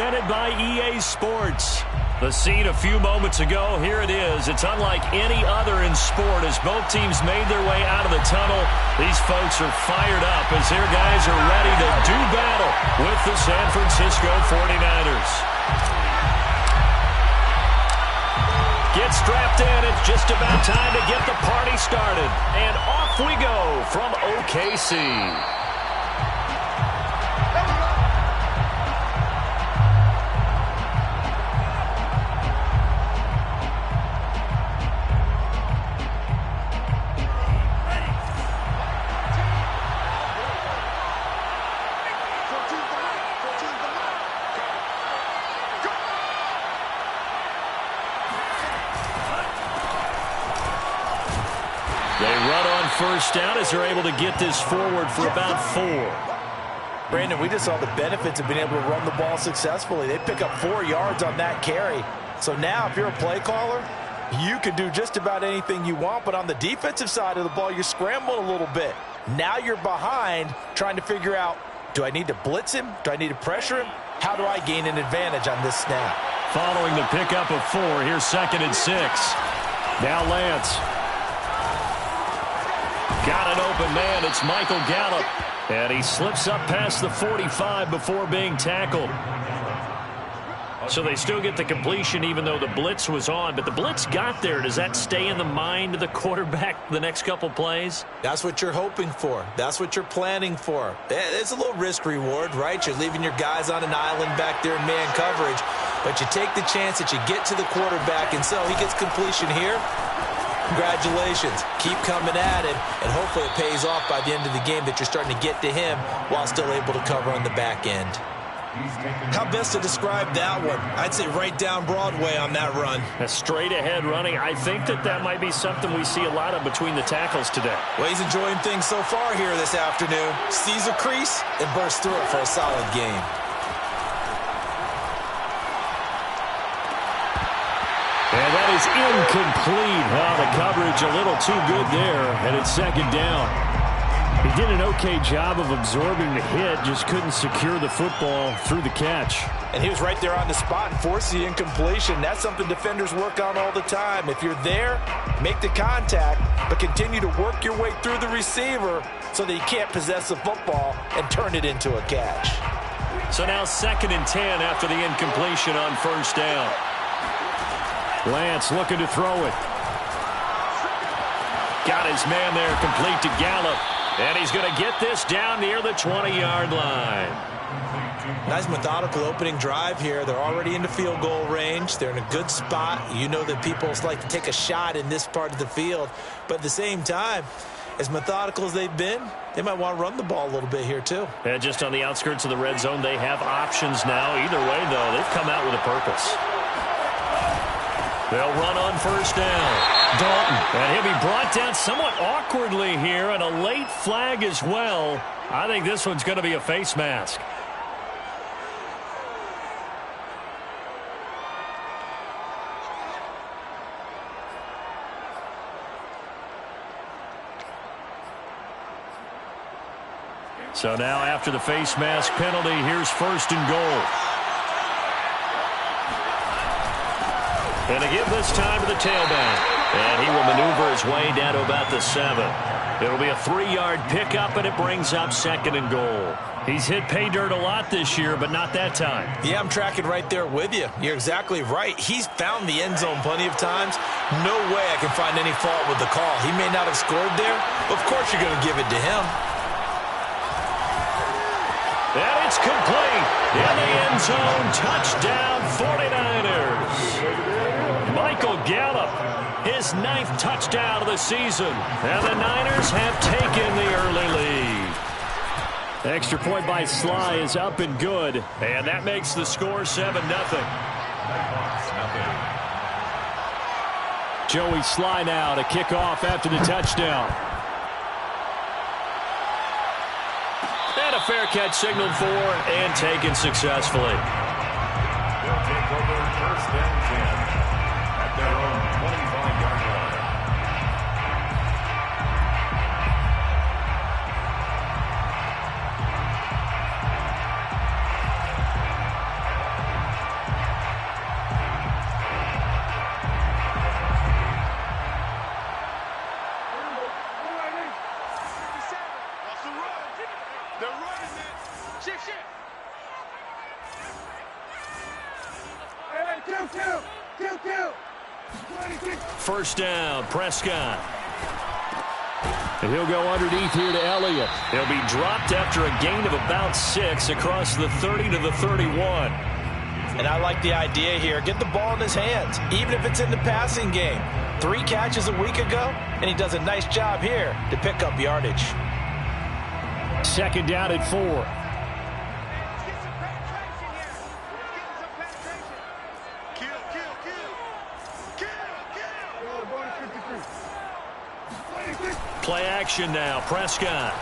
presented by EA Sports. The scene a few moments ago, here it is. It's unlike any other in sport as both teams made their way out of the tunnel. These folks are fired up as their guys are ready to do battle with the San Francisco 49ers. Get strapped in. It's just about time to get the party started. And off we go from OKC. First down as they're able to get this forward for about 4. Brandon, we just saw the benefits of being able to run the ball successfully. They pick up 4 yards on that carry. So now if you're a play caller, you can do just about anything you want. But on the defensive side of the ball, you're scrambling a little bit. Now you're behind trying to figure out, do I need to blitz him? Do I need to pressure him? How do I gain an advantage on this snap? Following the pickup of 4, here's 2nd and 6. Now Lance. Got an open man. It's Michael Gallup. And he slips up past the 45 before being tackled. So they still get the completion even though the blitz was on. But the blitz got there. Does that stay in the mind of the quarterback the next couple plays? That's what you're hoping for. That's what you're planning for. It's a little risk reward, right? You're leaving your guys on an island back there in man coverage. But you take the chance that you get to the quarterback. And so he gets completion here. Congratulations. Keep coming at it, and hopefully it pays off by the end of the game that you're starting to get to him while still able to cover on the back end. How best to describe that one? I'd say right down Broadway on that run. A straight-ahead running. I think that might be something we see a lot of between the tackles today. Well, he's enjoying things so far here this afternoon. Sees a crease and bursts through it for a solid game. And that is incomplete. Well, the coverage a little too good there, and it's 2nd down. He did an okay job of absorbing the hit, just couldn't secure the football through the catch. And he was right there on the spot and forced the incompletion. That's something defenders work on all the time. If you're there, make the contact, but continue to work your way through the receiver so that you can't possess the football and turn it into a catch. So now 2nd and 10 after the incompletion on 1st down. Lance looking to throw it. Got his man there, complete to Gallup. And he's going to get this down near the 20-yard line. Nice methodical opening drive here. They're already into field goal range. They're in a good spot. You know that people like to take a shot in this part of the field. But at the same time, as methodical as they've been, they might want to run the ball a little bit here too. Yeah, just on the outskirts of the red zone, they have options now. Either way, though, they've come out with a purpose. They'll run on 1st down. Dalton. And he'll be brought down somewhat awkwardly here, and a late flag as well. I think this one's going to be a face mask. So now after the face mask penalty, here's 1st and goal. And to give this time to the tailback. And he will maneuver his way down to about the 7. It'll be a 3-yard pickup, and it brings up 2nd and goal. He's hit pay dirt a lot this year, but not that time. Yeah, I'm tracking right there with you. You're exactly right. He's found the end zone plenty of times. No way I can find any fault with the call. He may not have scored there, but of course you're going to give it to him. And it's complete. In the end zone, touchdown 49ers. Michael Gallup, his 9th touchdown of the season. And the Niners have taken the early lead. Extra point by Sly is up and good. And that makes the score 7-0. Joey Sly now to kick off after the touchdown. And a fair catch signaled for and taken successfully. They'll take over 1st and 10 at their own 25-yard line. First down, Prescott. And he'll go underneath here to Elliott. He'll be dropped after a gain of about 6 across the 30 to the 31. And I like the idea here. Get the ball in his hands, even if it's in the passing game. 3 catches a week ago, and he does a nice job here to pick up yardage. Second down at 4. Play action now. Prescott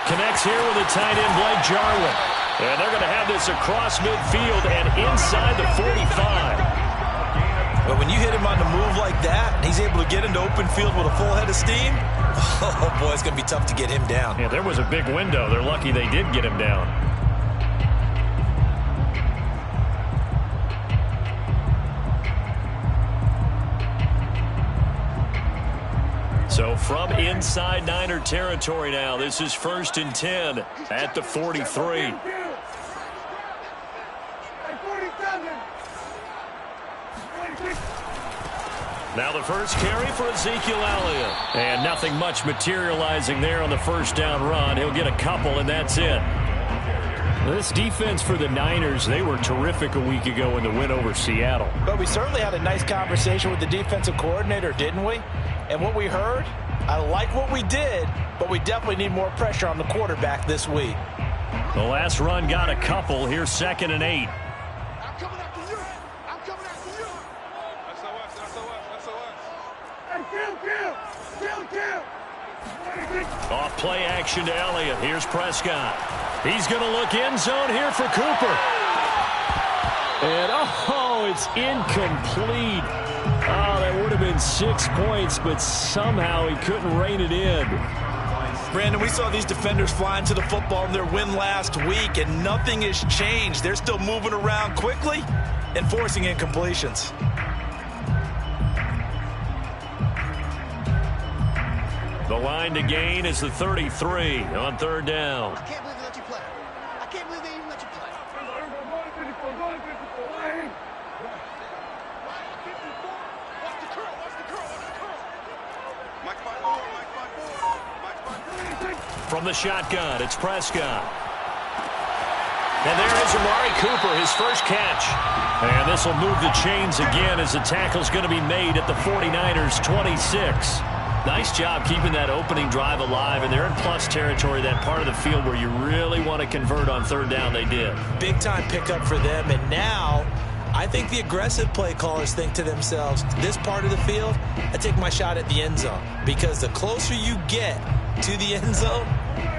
connects here with a tight end, Blake Jarwin. And they're going to have this across midfield and inside the 45. But when you hit him on the move like that, he's able to get into open field with a full head of steam. Oh, boy, it's going to be tough to get him down. Yeah, there was a big window. They're lucky they did get him down. So from inside Niner territory now, this is 1st and 10 at the 43. Now the first carry for Ezekiel Elliott. And nothing much materializing there on the first down run. He'll get a couple, and that's it. This defense for the Niners, they were terrific a week ago in the win over Seattle. But we certainly had a nice conversation with the defensive coordinator, didn't we? And what we heard, I like what we did, but we definitely need more pressure on the quarterback this week. The last run got a couple. Here's 2nd and 8. I'm coming after you. I'm coming after you. Off play action to Elliott. Here's Prescott. He's going to look end zone here for Cooper. And, oh, it's incomplete. Oh, that would have been 6 points, but somehow he couldn't rein it in. Brandon, we saw these defenders flying to the football in their win last week, and nothing has changed. They're still moving around quickly and forcing incompletions. The line to gain is the 33 on 3rd down. I can't believe they let you play. I can't believe they even let you play. Watch the curl. Mike 5-4. From the shotgun, it's Prescott. And there is Amari Cooper, his first catch. And this will move the chains again as the tackle's going to be made at the 49ers 26. Nice job keeping that opening drive alive, and they're in plus territory, that part of the field where you really want to convert on 3rd down. They did. Big-time pickup for them, and now I think the aggressive play callers think to themselves, this part of the field, I take my shot at the end zone, because the closer you get to the end zone,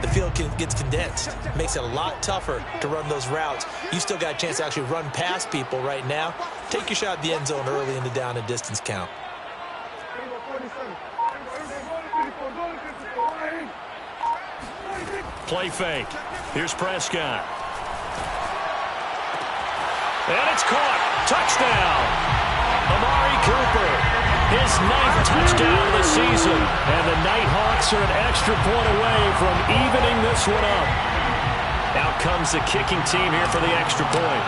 the field gets condensed. It makes it a lot tougher to run those routes. You still got a chance to actually run past people right now. Take your shot at the end zone early in the down and distance count. Play fake. Here's Prescott. And it's caught. Touchdown. Amari Cooper. His 9th touchdown of the season. And the Nighthawks are an extra point away from evening this one up. Out comes the kicking team here for the extra point.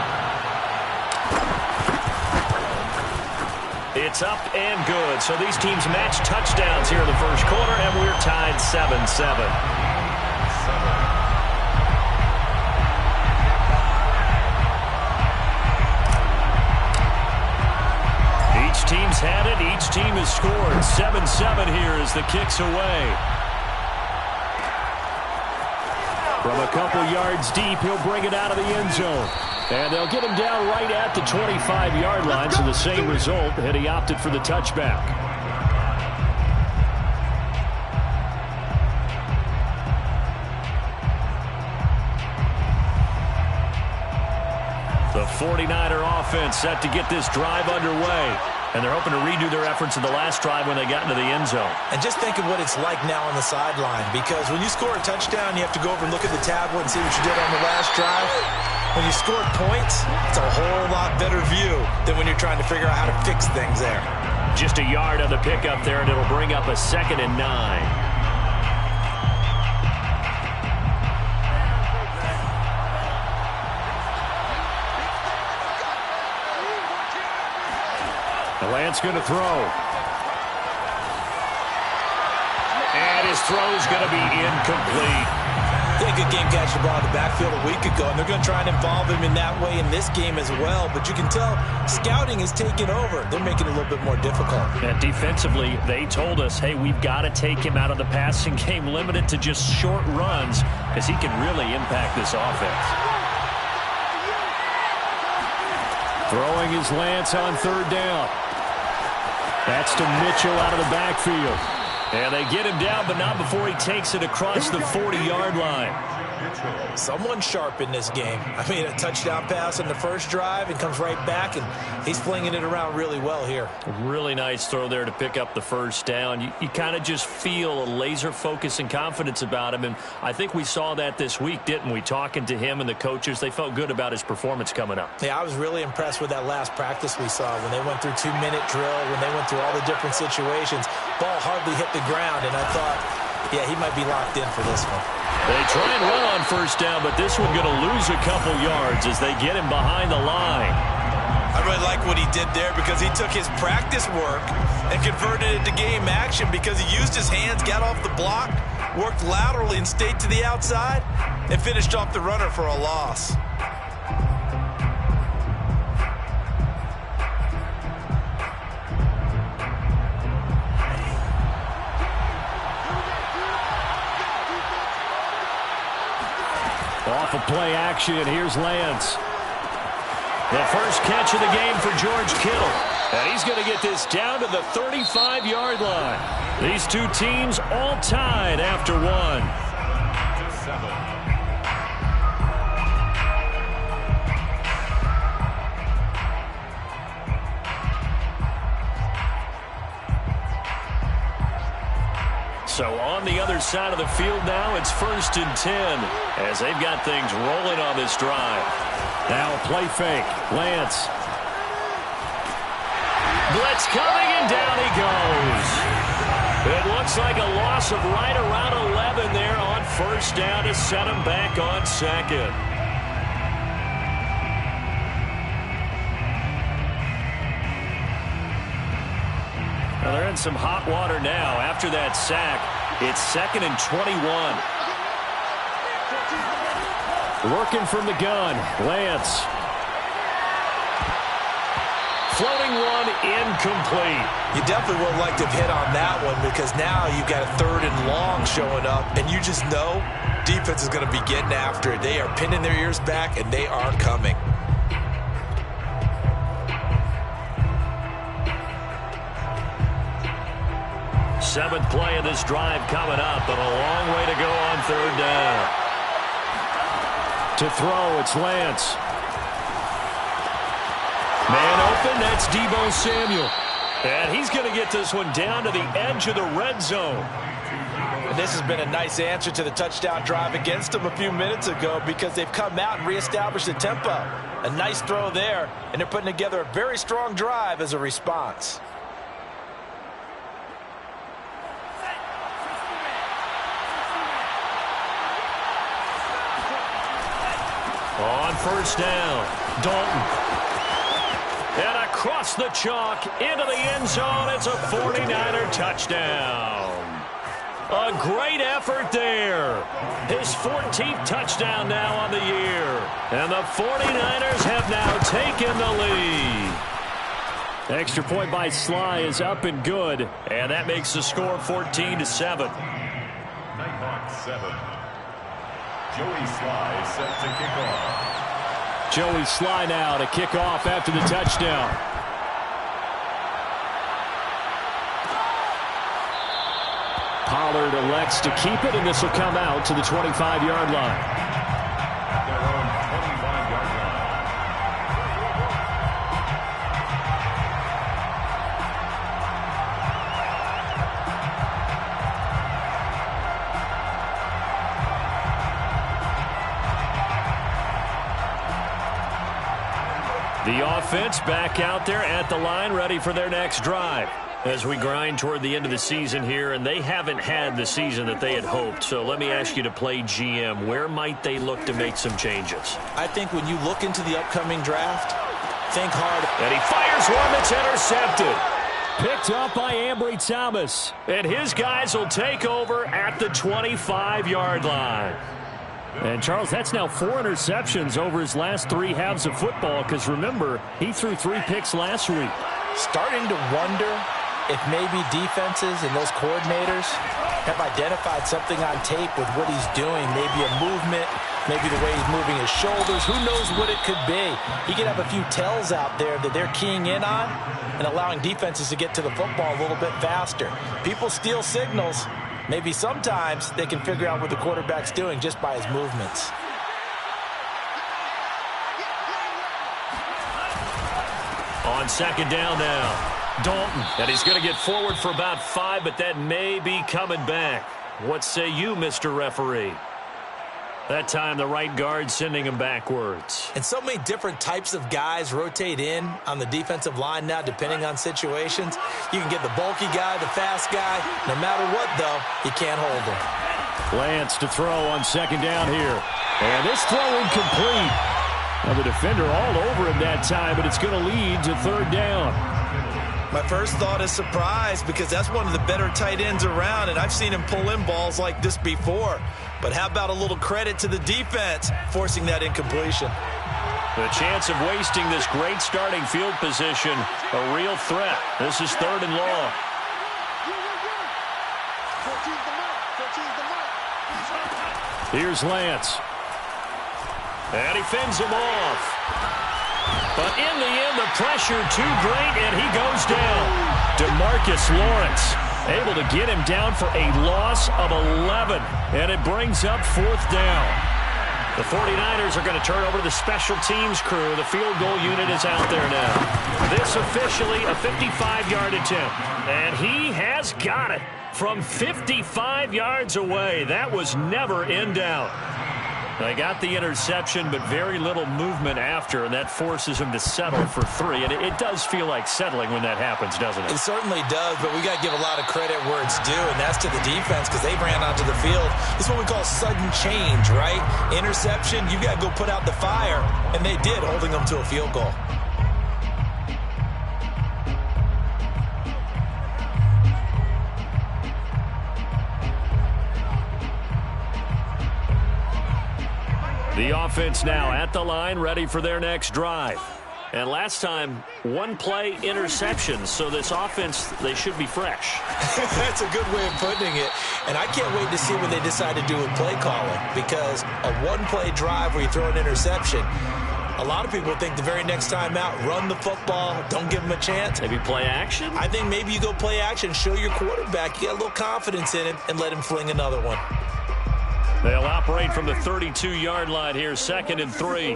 It's up and good. So these teams match touchdowns here in the first quarter, and we're tied 7-7. Each team's had it. Each team has scored. 7-7 here as the kick's away. From a couple yards deep, he'll bring it out of the end zone. And they'll get him down right at the 25-yard line, so the same result, and he opted for the touchback. The 49er offense set to get this drive underway. And they're hoping to redo their efforts in the last drive when they got into the end zone. And just think of what it's like now on the sideline, because when you score a touchdown, you have to go over and look at the tablet and see what you did on the last drive. When you scored points, it's a whole lot better view than when you're trying to figure out how to fix things there. Just a yard on the pickup there, and it'll bring up a 2nd and 9. Lance going to throw. And his throw's going to be incomplete. Yeah, good game catching the ball in the backfield a week ago, and they're going to try and involve him in that way in this game as well. But you can tell scouting is taking over. They're making it a little bit more difficult. And defensively, they told us, hey, we've got to take him out of the passing game, limited to just short runs, because he can really impact this offense. Throwing is Lance on third down. That's to Mitchell out of the backfield. And they get him down, but not before he takes it across the 40-yard line. Someone sharp in this game. I mean, a touchdown pass on the first drive and comes right back, and he's flinging it around really well here. Really nice throw there to pick up the first down. You kind of just feel a laser focus and confidence about him, and I think we saw that this week, didn't we? Talking to him and the coaches, they felt good about his performance coming up. Yeah, I was really impressed with that last practice we saw when they went through 2-minute drill, when they went through all the different situations. Ball hardly hit the ground, and I thought, yeah, he might be locked in for this one. They try and run on first down, but this one going to lose a couple yards as they get him behind the line. I really like what he did there because he took his practice work and converted it to game action because he used his hands, got off the block, worked laterally and stayed to the outside, and finished off the runner for a loss. Off of play action, here's Lance. The first catch of the game for George Kittle. And he's going to get this down to the 35-yard line. These two teams all tied after one. So on the other side of the field now, it's 1st and 10 as they've got things rolling on this drive. Now a play fake. Lance. Blitz coming, and down he goes. It looks like a loss of right around 11 there on first down to set him back on second. Well, they're in some hot water now. After that sack, it's 2nd and 21. Working from the gun, Lance. Floating one, incomplete. You definitely would like to have hit on that one because now you've got a 3rd and long showing up, and you just know defense is going to be getting after it. They are pinning their ears back, and they are coming. Seventh play of this drive coming up, and a long way to go on third down. To throw, it's Lance. Man open, that's Deebo Samuel. And he's going to get this one down to the edge of the red zone. And this has been a nice answer to the touchdown drive against them a few minutes ago because they've come out and reestablished the tempo. A nice throw there, and they're putting together a very strong drive as a response. On first down, Dalton. And across the chalk into the end zone. It's a 49er touchdown. A great effort there. His 14th touchdown now on the year. And the 49ers have now taken the lead. Extra point by Sly is up and good. And that makes the score 14-7. Nighthawk 7. Joey Sly set to kick off. Joey Sly now to kick off after the touchdown. Pollard elects to keep it, and this will come out to the 25-yard line. At their own 25-yard The offense back out there at the line, ready for their next drive. As we grind toward the end of the season here, and they haven't had the season that they had hoped. So let me ask you to play GM. Where might they look to make some changes? I think when you look into the upcoming draft, think hard. And he fires one that's intercepted. Picked up by Ambry Thomas. And his guys will take over at the 25-yard line. And, Charles, that's now 4 interceptions over his last 3 halves of football because, remember, he threw 3 picks last week. Starting to wonder if maybe defenses and those coordinators have identified something on tape with what he's doing. Maybe a movement, maybe the way he's moving his shoulders. Who knows what it could be? He could have a few tells out there that they're keying in on and allowing defenses to get to the football a little bit faster. People steal signals. Maybe sometimes they can figure out what the quarterback's doing just by his movements. On second down now, Dalton. And he's going to get forward for about 5, but that may be coming back. What say you, Mr. Referee? That time the right guard sending him backwards. And so many different types of guys rotate in on the defensive line now depending on situations. You can get the bulky guy, the fast guy. No matter what, though, you can't hold him. Lance to throw on second down here. And this throw incomplete. Now the defender all over him that time, but it's going to lead to third down. My first thought is surprise because that's one of the better tight ends around, and I've seen him pull in balls like this before. But how about a little credit to the defense forcing that incompletion? The chance of wasting this great starting field position, a real threat. This is third and long. 14's the mark. 14's the mark. Here's Lance. And he fends him off. But in the end, the pressure too great, and he goes down. DeMarcus Lawrence able to get him down for a loss of 11, and it brings up fourth down. The 49ers are going to turn over to the special teams crew. The field goal unit is out there now. This officially a 55-yard attempt, and he has got it from 55 yards away. That was never in doubt. They got the interception, but very little movement after, and that forces him to settle for 3. And it does feel like settling when that happens, doesn't it? It certainly does, but we got to give a lot of credit where it's due, and that's to the defense because they ran onto the field. This is what we call sudden change, right? Interception, you got to go put out the fire, and they did, holding them to a field goal. The offense now at the line, ready for their next drive. And last time, 1-play interception. So this offense, they should be fresh. That's a good way of putting it. And I can't wait to see what they decide to do with play calling. Because a 1-play drive where you throw an interception, a lot of people think the very next time out, run the football, don't give them a chance. Maybe play action? I think maybe you go play action, show your quarterback, you got a little confidence in him, and let him fling another one. They'll operate from the 32-yard line here, 2nd and 3. Let's go. Let's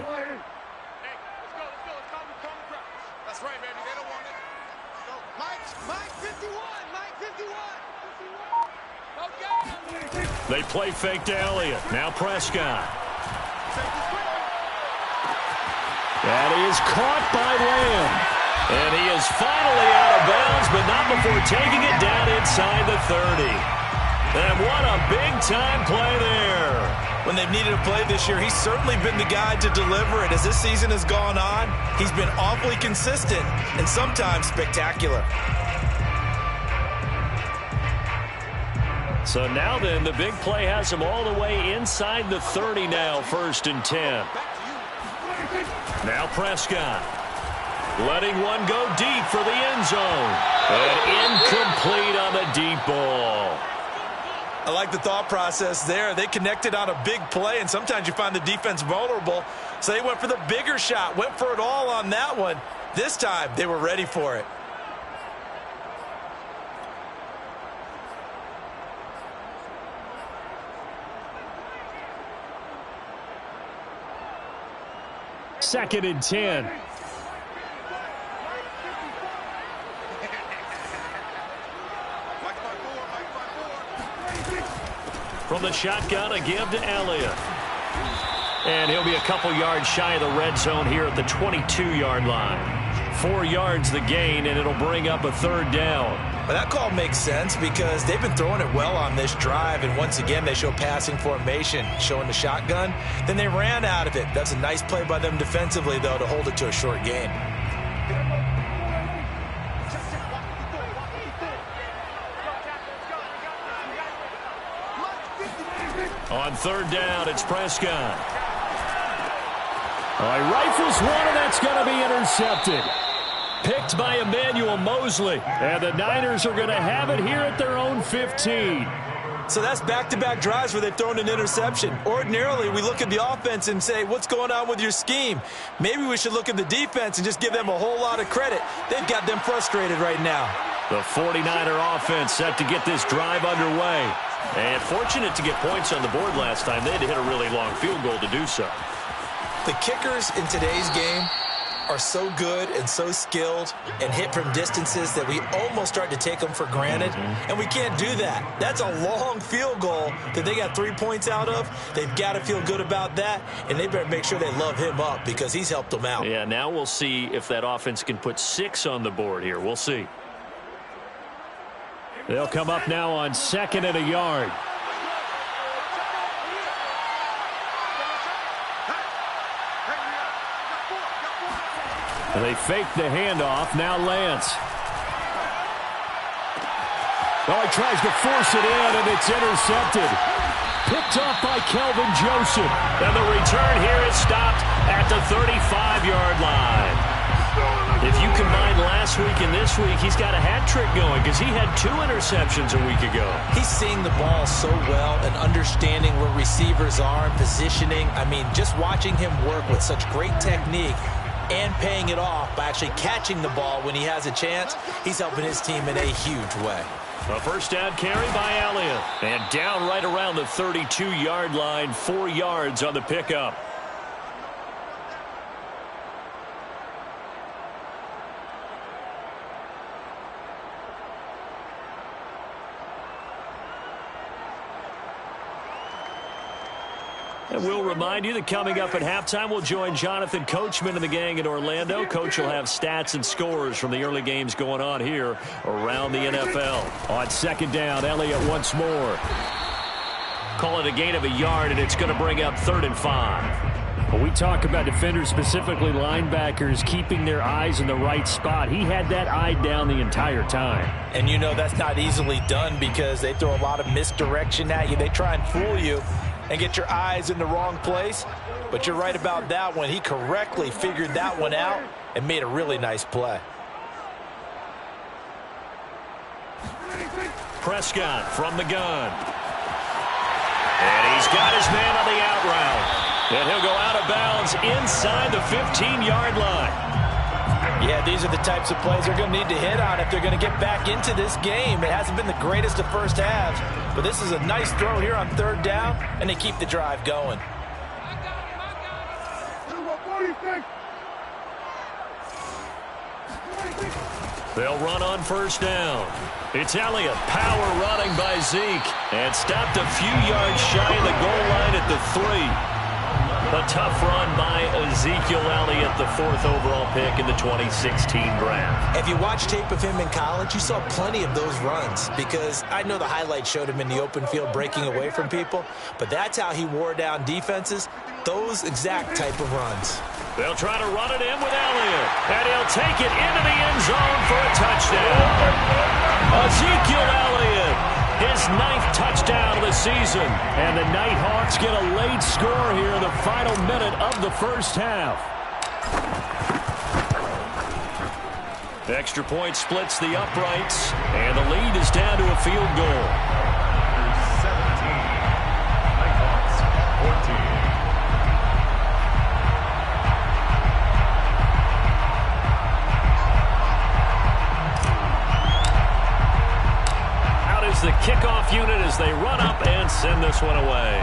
calm the crowd. That's right, baby. They don't want it. Mike 51. Mike 51. Okay. They play fake to Elliott. Now Prescott. And he is caught by Lamb. And he is finally out of bounds, but not before taking it down inside the 30. And what a big-time play there. When they've needed a play this year, he's certainly been the guy to deliver it. As this season has gone on, he's been awfully consistent and sometimes spectacular. So now then, the big play has him all the way inside the 30 now, 1st and 10. Now Prescott. Letting one go deep for the end zone. And incomplete on the deep ball. I like the thought process there. They connected on a big play, and sometimes you find the defense vulnerable. So they went for the bigger shot, went for it all on that one. This time, they were ready for it. Second and 10. From the shotgun, a give to Elliott. And he'll be a couple yards shy of the red zone here at the 22-yard line. 4 yards the gain, and it'll bring up a third down. Well, that call makes sense because they've been throwing it well on this drive, and once again, they show passing formation, showing the shotgun. Then they ran out of it. That's a nice play by them defensively, though, to hold it to a short gain. On third down, it's Prescott. He rifles one, and that's going to be intercepted. Picked by Emmanuel Mosley. And the Niners are going to have it here at their own 15. So that's back-to-back drives where they've thrown an interception. Ordinarily, we look at the offense and say, what's going on with your scheme? Maybe we should look at the defense and just give them a whole lot of credit. They've got them frustrated right now. The 49er offense set to get this drive underway. And fortunate to get points on the board last time. They had to hit a really long field goal to do so. The kickers in today's game are so good and so skilled and hit from distances that we almost start to take them for granted, and we can't do that. That's a long field goal that they got 3 points out of. They've got to feel good about that, and they better make sure they love him up because he's helped them out. Yeah, now we'll see if that offense can put 6 on the board here. We'll see. They'll come up now on 2nd and a yard. They fake the handoff. Now Lance. He tries to force it in, and it's intercepted. Picked off by Kelvin Joseph. And the return here is stopped at the 35-yard line. If you combine last week and this week, he's got a hat trick going because he had 2 interceptions a week ago. He's seeing the ball so well and understanding where receivers are and positioning. I mean, just watching him work with such great technique and paying it off by actually catching the ball when he has a chance, he's helping his team in a huge way. A first down carry by Elliott. And down right around the 32-yard line, 4 yards on the pickup. And we'll remind you that coming up at halftime, we'll join Jonathan Coachman and the gang in Orlando. Coach will have stats and scores from the early games going on here around the NFL. On 2nd down, Elliott once more. Call it a gain of a yard, and it's going to bring up 3rd and 5. When we talk about defenders, specifically linebackers, keeping their eyes in the right spot, he had that eye down the entire time. And you know that's not easily done because they throw a lot of misdirection at you. They try and fool you and get your eyes in the wrong place. But you're right about that one. He correctly figured that one out and made a really nice play. Prescott from the gun. And he's got his man on the out route. And he'll go out of bounds inside the 15-yard line. Yeah, these are the types of plays they're going to need to hit on if they're going to get back into this game. It hasn't been the greatest of first halves, but this is a nice throw here on 3rd down, and they keep the drive going. They'll run on 1st down. It's Elliott, power running by Zeke, and stopped a few yards shy of the goal line at the 3. A tough run by Ezekiel Elliott, the 4th overall pick in the 2016 draft. If you watched tape of him in college, you saw plenty of those runs because I know the highlights showed him in the open field breaking away from people, but that's how he wore down defenses, those exact type of runs. They'll try to run it in with Elliott, and he'll take it into the end zone for a touchdown. Ezekiel Elliott, his 9th touchdown of the season. And the Nighthawks get a late score here in the final minute of the first half. The extra point splits the uprights, and the lead is down to a field goal. 17. Nighthawks 14. The kickoff unit as they run up and send this one away.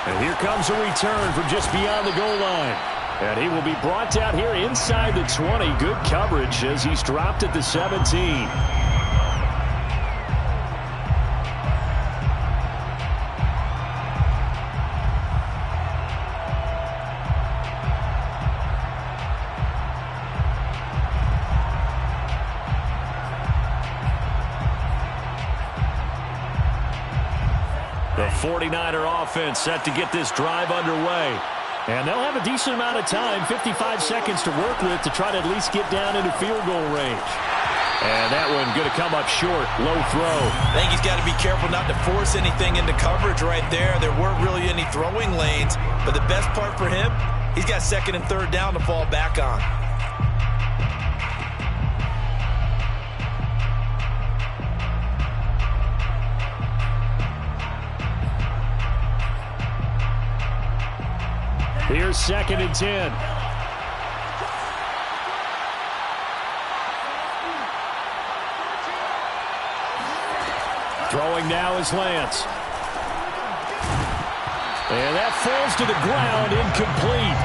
And here comes a return from just beyond the goal line. And he will be brought out here inside the 20. Good coverage as he's dropped at the 17. The 49er offense set to get this drive underway. And they'll have a decent amount of time, 55 seconds to work with to try to at least get down into field goal range. And that one going to come up short, low throw. I think he's got to be careful not to force anything into coverage right there. There weren't really any throwing lanes, but the best part for him, he's got second and third down to fall back on. Here's second and 10. Throwing now is Lance. And that falls to the ground, incomplete.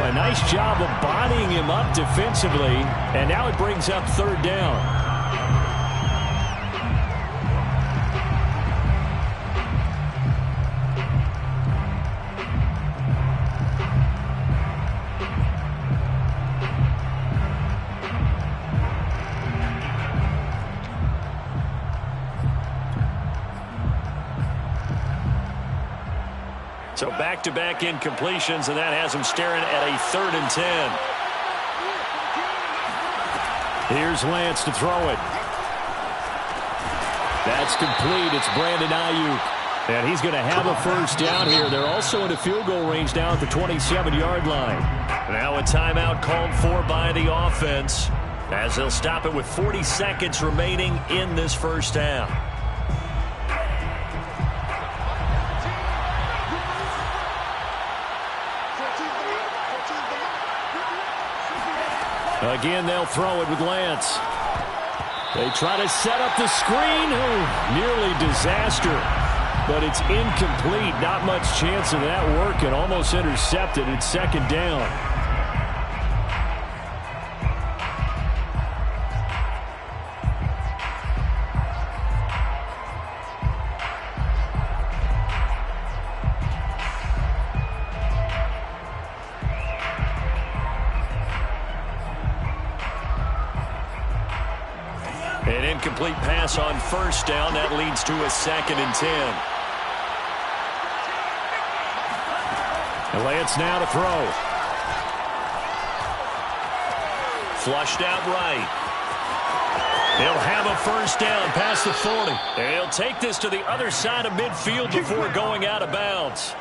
A nice job of bodying him up defensively. And now it brings up third down. So back-to-back incompletions, and that has him staring at a third and 10. Here's Lance to throw it. That's complete. It's Brandon Ayuk. And he's going to have a first down here. They're also into field goal range down at the 27-yard line. Now a timeout called for by the offense as they'll stop it with 40 seconds remaining in this first half. Again, they'll throw it with Lance. They try to set up the screen. Nearly disaster. But it's incomplete. Not much chance of that working. Almost intercepted. It's second down. An incomplete pass on first down. That leads to a second and 10. And Lance now to throw. Flushed out right. He'll have a first down past the 40. And he'll take this to the other side of midfield before going out of bounds.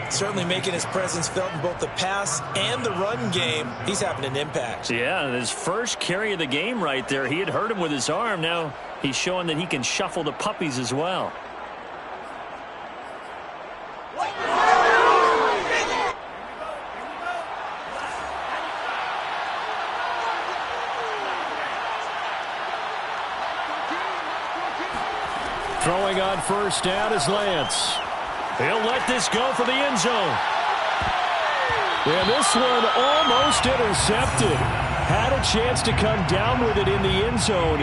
Certainly making his presence felt in both the pass and the run game. He's having an impact. Yeah, and his first carry of the game right there, he had hurt him with his arm. Now he's showing that he can shuffle the puppies as well. Throwing on first down is Lance. He'll let this go for the end zone. And this one almost intercepted. Had a chance to come down with it in the end zone,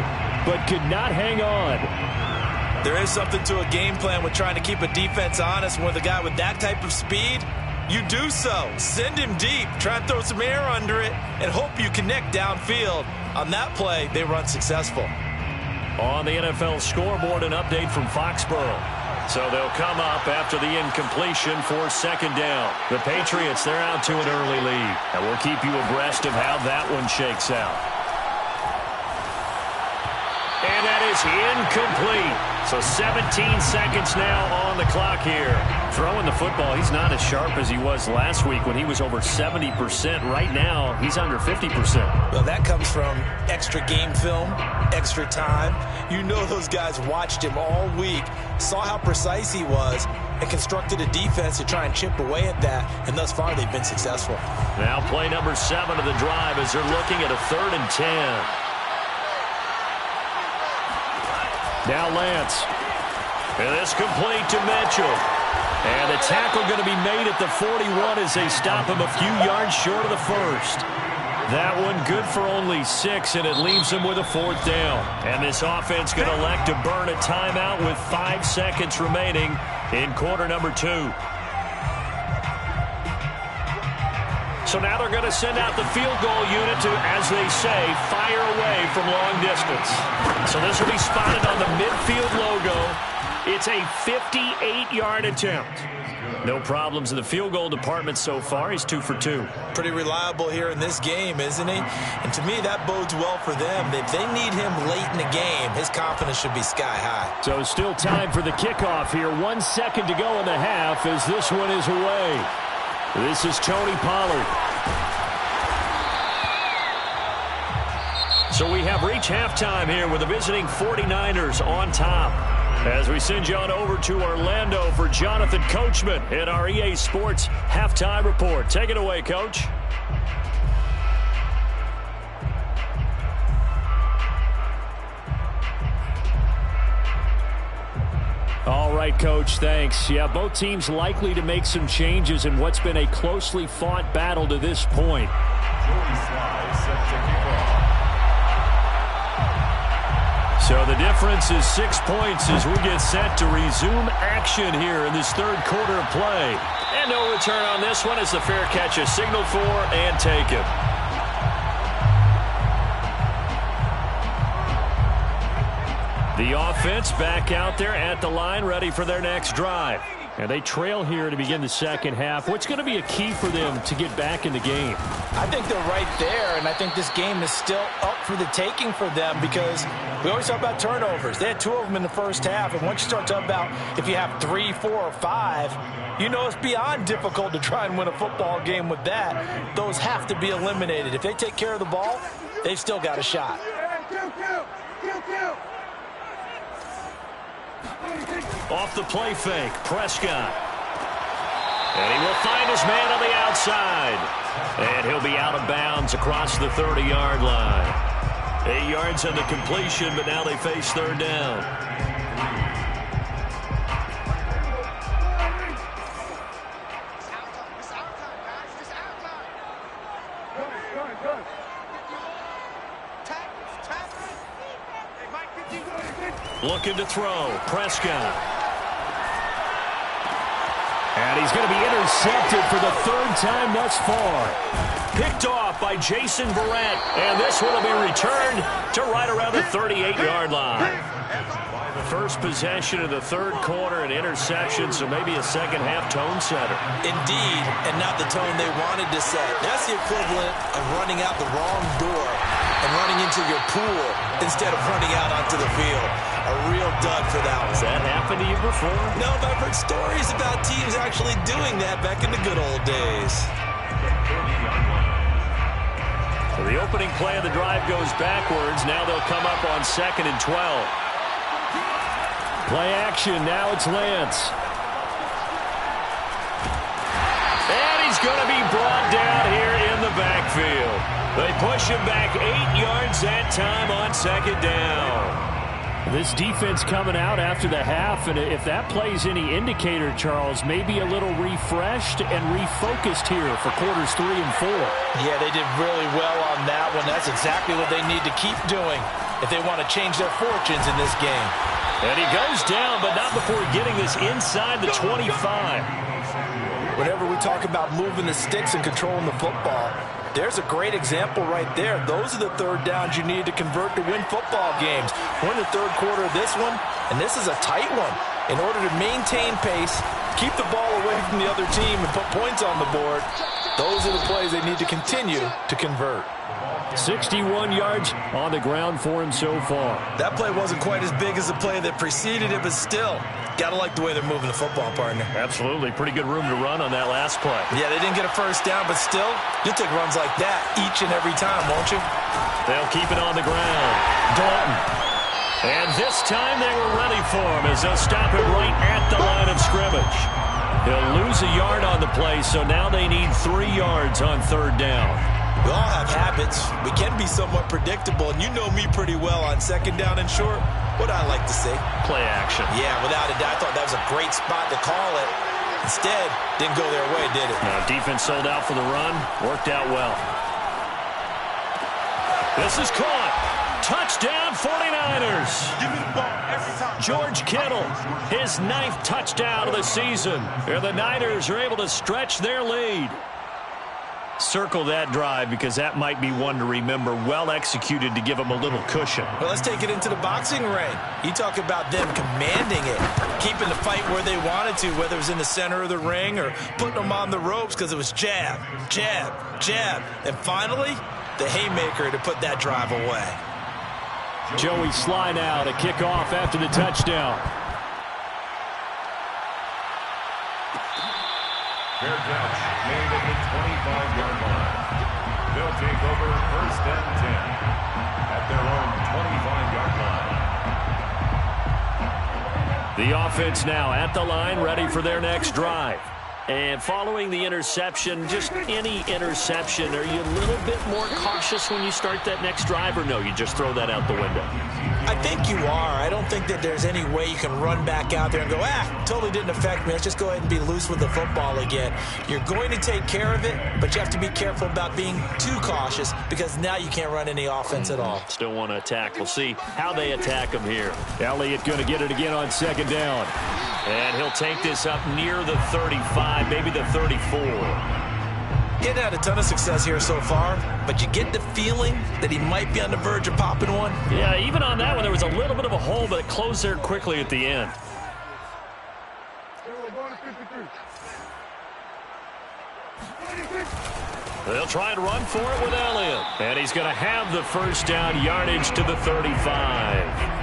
but could not hang on. There is something to a game plan with trying to keep a defense honest. With a guy with that type of speed, you do so. Send him deep. Try and throw some air under it and hope you connect downfield. On that play, they run successful. On the NFL scoreboard, an update from Foxborough. So they'll come up after the incompletion for second down. The Patriots, they're out to an early lead. And we'll keep you abreast of how that one shakes out. And that is incomplete. So 17 seconds now on the clock here. Throwing the football, he's not as sharp as he was last week when he was over 70%. Right now, he's under 50%. Well, that comes from extra game film, extra time. You know those guys watched him all week, saw how precise he was, and constructed a defense to try and chip away at that, and thus far they've been successful. Now play number 7 of the drive as they're looking at a third and 10. Now Lance. And this complete to Mitchell. And the tackle going to be made at the 41 as they stop him a few yards short of the first. That one good for only 6, and it leaves them with a fourth down. And this offense going to elect to burn a timeout with 5 seconds remaining in quarter number 2. So now they're going to send out the field goal unit to, as they say, fire away from long distance. So this will be spotted on the midfield logo. It's a 58-yard attempt. No problems in the field goal department so far. He's 2 for 2. Pretty reliable here in this game, isn't he? And to me, that bodes well for them. If they need him late in the game, his confidence should be sky high. So still time for the kickoff here. 1 second to go in the half as this one is away. This is Tony Pollard. So we have reached halftime here with the visiting 49ers on top. As we send you on over to Orlando for Jonathan Coachman in our EA Sports Halftime Report. Take it away, Coach. All right, Coach, thanks. Yeah, both teams likely to make some changes in what's been a closely fought battle to this point. So the difference is 6 points as we get set to resume action here in this third quarter of play. And no return on this one as the fair catch is signaled for and taken. The offense back out there at the line, ready for their next drive. And they trail here to begin the second half. What's going to be a key for them to get back in the game? I think they're right there, and I think this game is still up for the taking for them because we always talk about turnovers. They had 2 of them in the first half, and once you start talking about if you have 3, 4, or 5, you know it's beyond difficult to try and win a football game with that. Those have to be eliminated. If they take care of the ball, they've still got a shot. Off the play fake, Prescott. And he will find his man on the outside. And he'll be out of bounds across the 30-yard line. 8 yards on the completion, but now they face third down. Looking to throw, Prescott. And he's going to be intercepted for the 3rd time thus far. Picked off by Jason Verrett. And this one will be returned to right around the 38-yard line. First possession of the third quarter, an interception, so maybe a second-half tone setter. Indeed, and not the tone they wanted to set. That's the equivalent of running out the wrong door and running into your pool instead of running out onto the field. A real dud for that one. Has that happened to you before? No, but I've heard stories about teams actually doing that back in the good old days. So the opening play of the drive goes backwards. Now they'll come up on 2nd and 12. Play action. Now it's Lance. And he's going to be brought down here in the backfield. They push him back 8 yards that time on 2nd down. This defense coming out after the half, and if that plays any indicator, Charles, maybe a little refreshed and refocused here for quarters 3 and 4. Yeah, they did really well on that one. That's exactly what they need to keep doing if they want to change their fortunes in this game. And he goes down, but not before getting this inside the 25. Whenever we talk about moving the sticks and controlling the football, there's a great example right there. Those are the third downs you need to convert to win football games. We're in the third quarter of this one, and this is a tight one. In order to maintain pace, keep the ball away from the other team, and put points on the board, those are the plays they need to continue to convert. 61 yards on the ground for him so far. That play wasn't quite as big as the play that preceded it, but still, got to like the way they're moving the football, partner. Absolutely. Pretty good room to run on that last play. Yeah, they didn't get a first down, but still, you'll take runs like that each and every time, won't you? They'll keep it on the ground. Dalton. And this time they were ready for him as they'll stop him right at the line of scrimmage. He'll lose a yard on the play, so now they need 3 yards on third down. We all have habits. We can be somewhat predictable, and you know me pretty well on 2nd down and short. What I like to say? Play action. Yeah, without a doubt. I thought that was a great spot to call it. Instead, didn't go their way, did it? No, defense sold out for the run. Worked out well. This is caught. Touchdown 49ers. Give me the ball every time. George Kittle, his 9th touchdown of the season. And the Niners are able to stretch their lead. Circle that drive because that might be one to remember. Well executed to give them a little cushion. Well, let's take it into the boxing ring. You talk about them commanding it, keeping the fight where they wanted to, whether it was in the center of the ring or putting them on the ropes because it was jab, jab, jab. And finally, the haymaker to put that drive away. Joey Sly now to kick off after the touchdown. Fair catch made at the 25-yard line. They'll take over 1st and 10 at their own 25-yard line. The offense now at the line, ready for their next drive. And following the interception, just any interception, are you a little bit more cautious when you start that next drive, or no, you just throw that out the window? I think you are. I don't think that there's any way you can run back out there and go, totally didn't affect me. Let's just go ahead and be loose with the football again. You're going to take care of it, but you have to be careful about being too cautious because now you can't run any offense at all. Still want to attack. We'll see how they attack them here. Elliott going to get it again on 2nd down. And he'll take this up near the 35, maybe the 34. Getting had a ton of success here so far, but you get the feeling that he might be on the verge of popping one. Yeah, even on that one, there was a little bit of a hole, but it closed there quickly at the end. They'll try and run for it with Elliott. And he's going to have the 1st down yardage to the 35.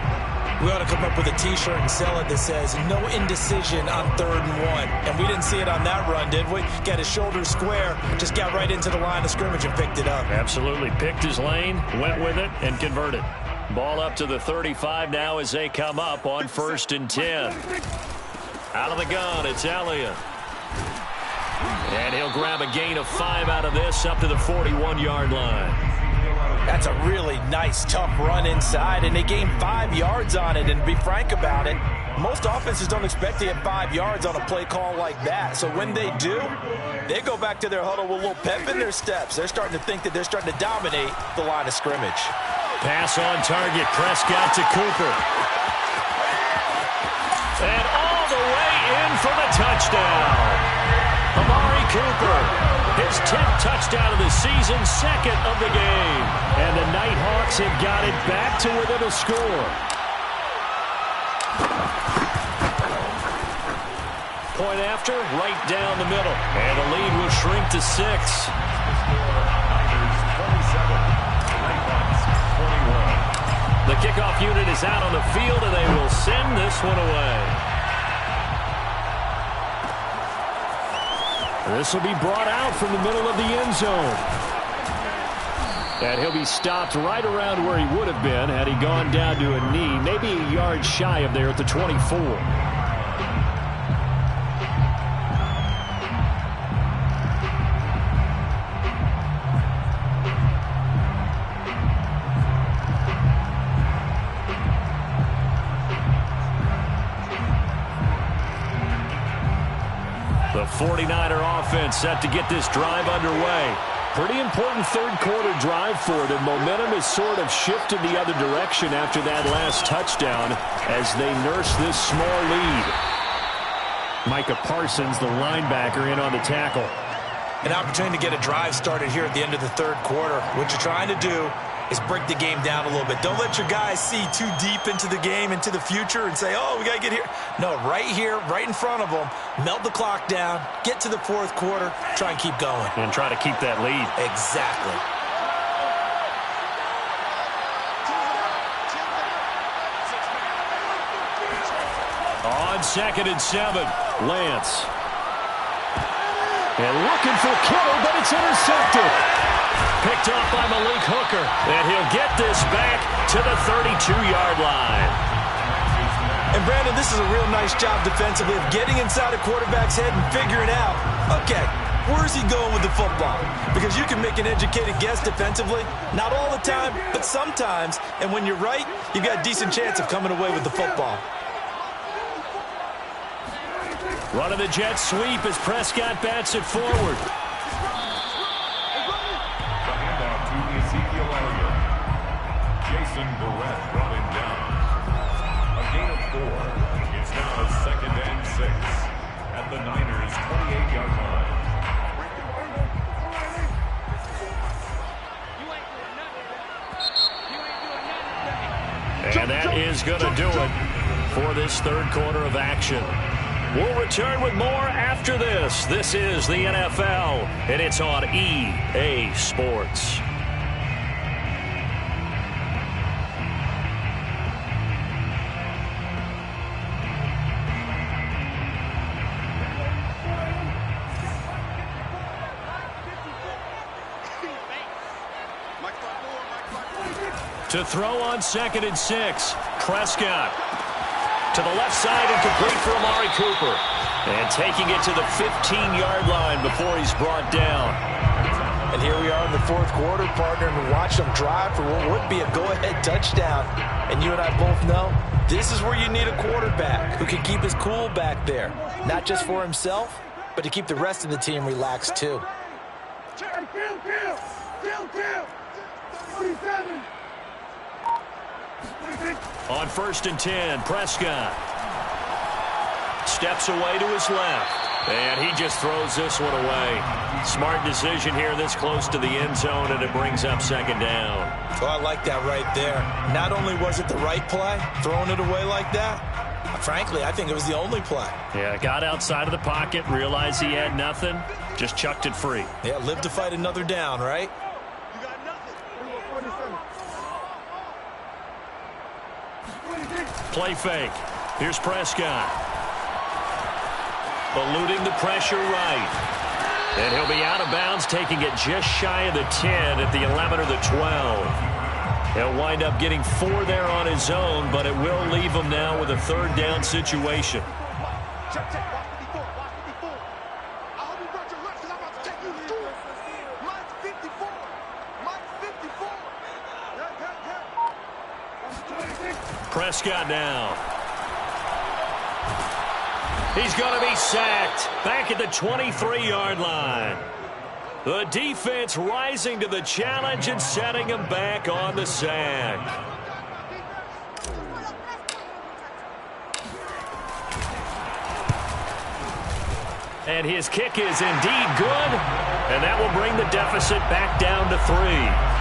We ought to come up with a T-shirt and sell it that says, no indecision on 3rd and 1. And we didn't see it on that run, did we? Got his shoulders square, just got right into the line of scrimmage and picked it up. Absolutely. Picked his lane, went with it, and converted. Ball up to the 35 now as they come up on 1st and 10. Out of the gun, it's Elliott. And he'll grab a gain of 5 out of this up to the 41-yard line. That's a really nice, tough run inside, and they gained 5 yards on it. And to be frank about it, most offenses don't expect to get 5 yards on a play call like that. So when they do, they go back to their huddle with a little pep in their steps. They're starting to think that they're starting to dominate the line of scrimmage. Pass on target, Prescott to Cooper. And all the way in for the touchdown. Amari Cooper, his 10th touchdown of the season, 2nd of the game. And the Nighthawks have got it back to within a score. Point after, right down the middle. And the lead will shrink to 6. The kickoff unit is out on the field, and they will send this one away. This will be brought out from the middle of the end zone. And he'll be stopped right around where he would have been had he gone down to a knee, maybe a yard shy of there at the 24. The 49er offense set to get this drive underway. Pretty important 3rd quarter drive for them. Momentum has sort of shifted the other direction after that last touchdown as they nurse this small lead. Micah Parsons, the linebacker, in on the tackle. An opportunity to get a drive started here at the end of the 3rd quarter. What you're trying to do is break the game down a little bit. Don't let your guys see too deep into the game, into the future, and say, oh, we got to get here. No, right here, right in front of them, melt the clock down, get to the 4th quarter, try and keep going. And try to keep that lead. Exactly. On 2nd and 7, Lance. And looking for Kittle, but it's intercepted. Picked off by Malik Hooker. And he'll get this back to the 32-yard line. And, Brandon, this is a real nice job defensively of getting inside a quarterback's head and figuring out, okay, where's he going with the football? Because you can make an educated guess defensively. Not all the time, but sometimes. And when you're right, you've got a decent chance of coming away with the football. Running the jet sweep as Prescott bats it forward. Jason Barrett brought him down. A gain of 4. It's now 2nd and 6 at the Niners' 28-yard line. And that is going to do it for this third quarter of action. We'll return with more after this. This is the NFL, and it's on EA Sports. To throw on 2nd and 6, Prescott. To the left side and complete for Amari Cooper. And taking it to the 15-yard line before he's brought down. And here we are in the fourth quarter, partner, and watch them drive for what would be a go-ahead touchdown. And you and I both know this is where you need a quarterback who can keep his cool back there. Not just for himself, but to keep the rest of the team relaxed too. On 1st and 10, Prescott steps away to his left, and he just throws this one away. Smart decision here this close to the end zone, and it brings up 2nd down. So I like that right there. Not only was it the right play, throwing it away like that, frankly, I think it was the only play. Yeah, got outside of the pocket, realized he had nothing, just chucked it free. Yeah, live to fight another down, right? Play fake. Here's Prescott. Eluding the pressure right. And he'll be out of bounds, taking it just shy of the 10 at the 11 or the 12. He'll wind up getting 4 there on his own, but it will leave him now with a 3rd down situation. Prescott now. He's going to be sacked back at the 23-yard line. The defense rising to the challenge and setting him back on the sack. And his kick is indeed good, and that will bring the deficit back down to 3.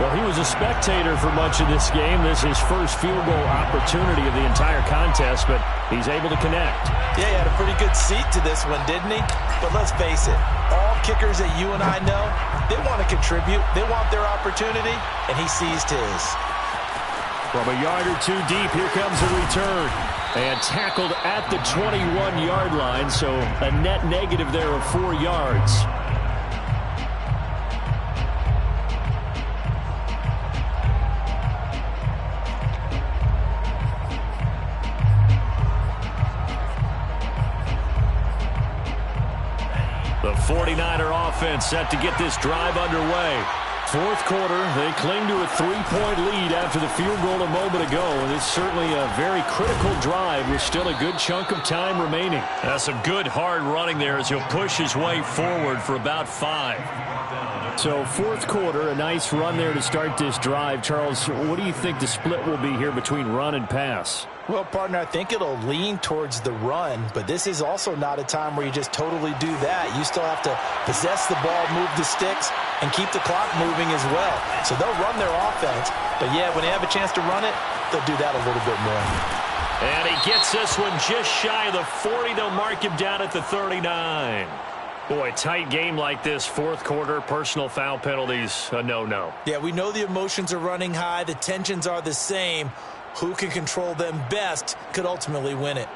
Well, he was a spectator for much of this game. This is his first field goal opportunity of the entire contest, but he's able to connect. Yeah, he had a pretty good seat to this one, didn't he? But let's face it, all kickers that you and I know, they want to contribute. They want their opportunity, and he seized his. From a yard or two deep, here comes a return. And tackled at the 21-yard line, so a net negative there of 4 yards. The 49er offense set to get this drive underway. Fourth quarter, they cling to a 3-point lead after the field goal a moment ago, and it's certainly a very critical drive with still a good chunk of time remaining. That's some good hard running there as he'll push his way forward for about 5. So fourth quarter, a nice run there to start this drive. Charles, what do you think the split will be here between run and pass? Well, partner, I think it'll lean towards the run, but this is also not a time where you just totally do that. You still have to possess the ball, move the sticks, and keep the clock moving as well. So they'll run their offense, but yeah, when they have a chance to run it, they'll do that a little bit more. And he gets this one just shy of the 40. They'll mark him down at the 39. Boy, tight game like this, fourth quarter, personal foul penalties, a no-no. Yeah, we know the emotions are running high. The tensions are the same. Who can control them best could ultimately win it.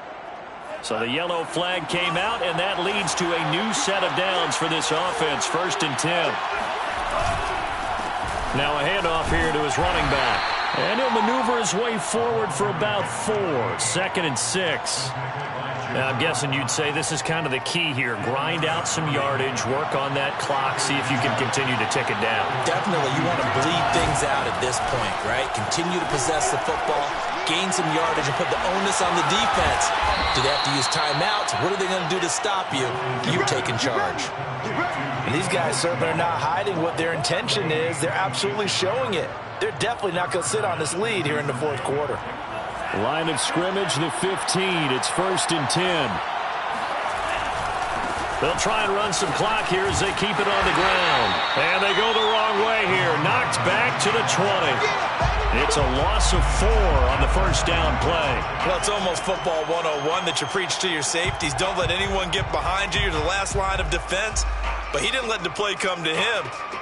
So the yellow flag came out, and that leads to a new set of downs for this offense. 1st and 10. Now a handoff here to his running back. And he'll maneuver his way forward for about 4. 2nd and 6. Now, I'm guessing you'd say this is kind of the key here. Grind out some yardage, work on that clock, see if you can continue to tick it down. Definitely. You want to bleed things out at this point, right? Continue to possess the football, gain some yardage, and put the onus on the defense. Do they have to use timeouts? What are they going to do to stop you? You're taking charge. And these guys certainly are not hiding what their intention is. They're absolutely showing it. They're definitely not going to sit on this lead here in the fourth quarter. Line of scrimmage, the 15. It's 1st and 10. They'll try and run some clock here as they keep it on the ground. And they go the wrong way here. Knocked back to the 20. It's a loss of 4 on the first down play. Well, it's almost football 101 that you preach to your safeties. Don't let anyone get behind you. You're the last line of defense. But he didn't let the play come to him.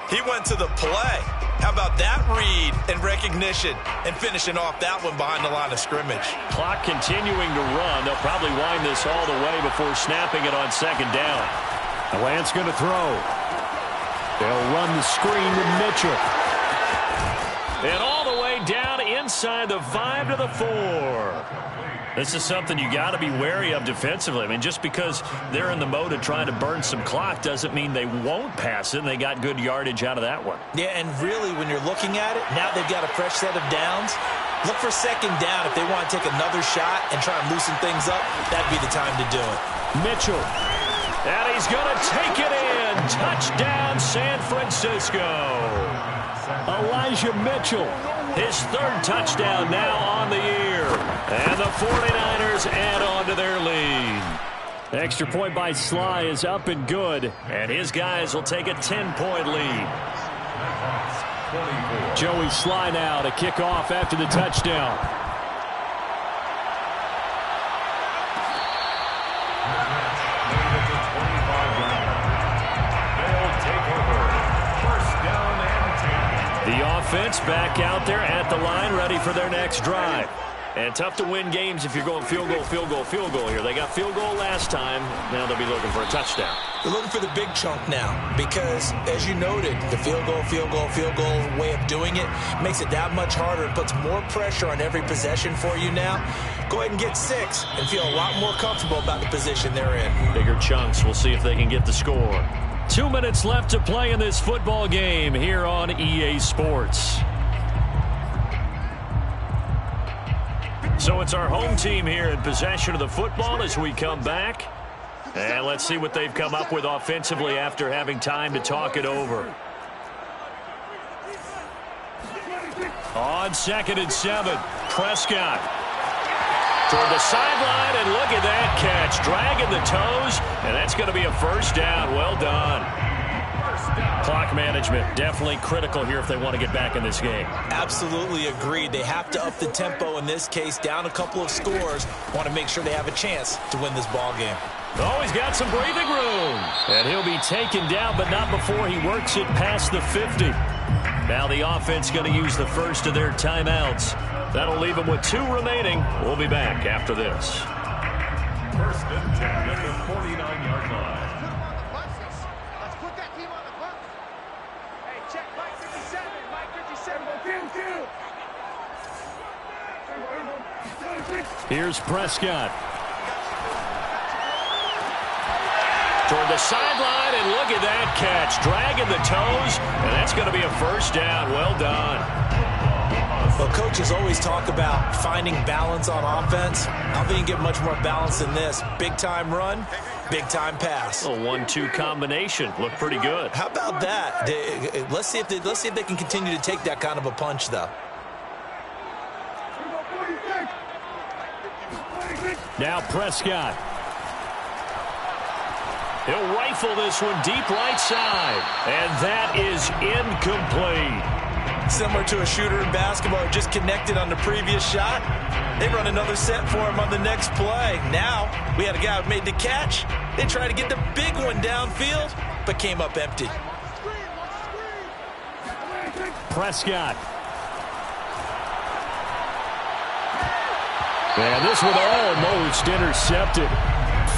He went to the play. How about that read and recognition and finishing off that one behind the line of scrimmage? Clock continuing to run. They'll probably wind this all the way before snapping it on second down. Lance going to throw. They'll run the screen with Mitchell. And all the way down inside the 5 to the 4. This is something you got to be wary of defensively. I mean, just because they're in the mode of trying to burn some clock doesn't mean they won't pass it, and they got good yardage out of that one. Yeah, and really, when you're looking at it, now they've got a fresh set of downs. Look for second down if they want to take another shot and try and loosen things up. That'd be the time to do it. Mitchell. And he's going to take it in. Touchdown, San Francisco. Elijah Mitchell. His 3rd touchdown now on the year. And the 49ers add on to their lead. The extra point by Sly is up and good. And his guys will take a 10-point lead. Joey Sly now to kick off after the touchdown. The offense back out there at the line, ready for their next drive. And tough to win games if you're going field goal, field goal, field goal here. They got field goal last time. Now they'll be looking for a touchdown. They're looking for the big chunk now because, as you noted, the field goal, field goal, field goal way of doing it makes it that much harder. It puts more pressure on every possession for you now. Go ahead and get 6 and feel a lot more comfortable about the position they're in. Bigger chunks. We'll see if they can get the score. 2 minutes left to play in this football game here on EA Sports. So it's our home team here in possession of the football as we come back. And let's see what they've come up with offensively after having time to talk it over. On 2nd and 7, Prescott. Toward the sideline, and look at that catch. Dragging the toes, and that's going to be a first down. Well done. Clock management definitely critical here if they want to get back in this game. Absolutely agreed. They have to up the tempo in this case, down a couple of scores. Want to make sure they have a chance to win this ball game. Oh, he's got some breathing room. And he'll be taken down, but not before he works it past the 50. Now the offense going to use the first of their timeouts. That'll leave them with 2 remaining. We'll be back after this. 1st and 10 at the 49-yard line. Let's put that team on the bus. Hey, check Mike 57. Mike 57. Here's Prescott. Toward the sideline, and look at that catch. Dragging the toes, and that's going to be a first down. Well done. Well, coaches always talk about finding balance on offense. I don't think you can get much more balance than this. Big-time run, big-time pass. A 1-2 combination. Looked pretty good. How about that? Let's see if they can continue to take that kind of a punch, though. Now Prescott. He'll rifle this one deep right side. And that is incomplete. Similar to a shooter in basketball, just connected on the previous shot. They run another set for him on the next play. Now, we had a guy who made the catch. They tried to get the big one downfield, but came up empty. Prescott. And this one almost intercepted.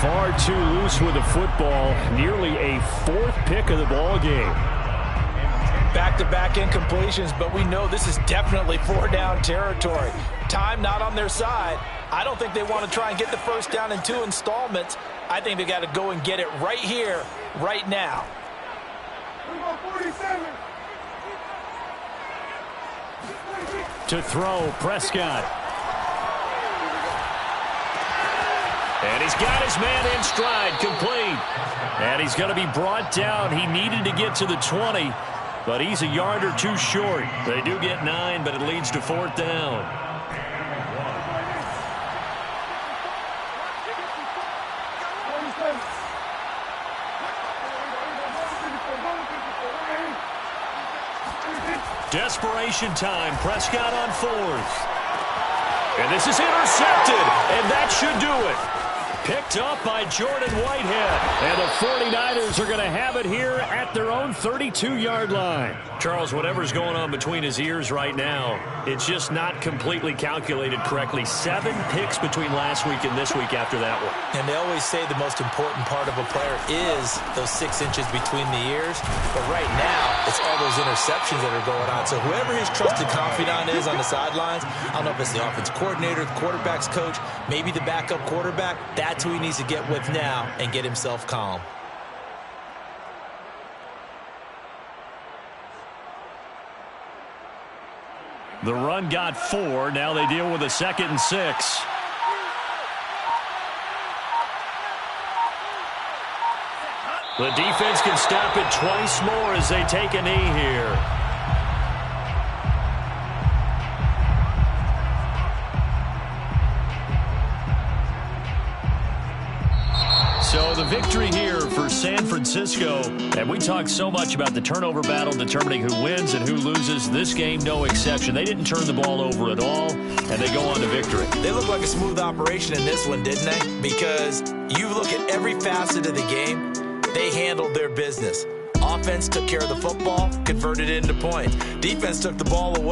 Far too loose with the football. Nearly a 4th pick of the ball game. Back-to-back incompletions, but we know this is definitely 4-down territory. Time not on their side. I don't think they want to try and get the first down in 2 installments. I think they got to go and get it right here, right now. To throw, Prescott. And he's got his man in stride, complete. And he's going to be brought down. He needed to get to the 20, but he's a yard or 2 short. They do get 9, but it leads to 4th down. Desperation time. Prescott on 4th. And this is intercepted, and that should do it. Picked up by Jordan Whitehead. And the 49ers are going to have it here at their own 32-yard line. Charles, whatever's going on between his ears right now, it's just not completely calculated correctly. 7 picks between last week and this week after that one. And they always say the most important part of a player is those 6 inches between the ears. But right now, it's all those interceptions that are going on. So whoever his trusted confidant is on the sidelines, I don't know if it's the offense coordinator, the quarterback's coach, maybe the backup quarterback, that's who he needs to get with now and get himself calm. The run got 4. Now they deal with a 2nd and 6. The defense can stop it twice more as they take a knee here. So the victory here for San Francisco. And we talked so much about the turnover battle determining who wins and who loses. This game, no exception. They didn't turn the ball over at all, and they go on to victory. They look like a smooth operation in this one, didn't they? Because you look at every facet of the game, they handled their business. Offense took care of the football, converted it into points. Defense took the ball away.